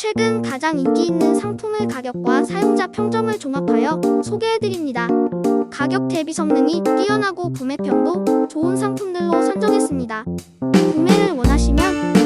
최근 가장 인기 있는 상품의 가격과 사용자 평점을 종합하여 소개해드립니다. 가격 대비 성능이 뛰어나고 구매평도 좋은 상품들로 선정했습니다. 구매를 원하시면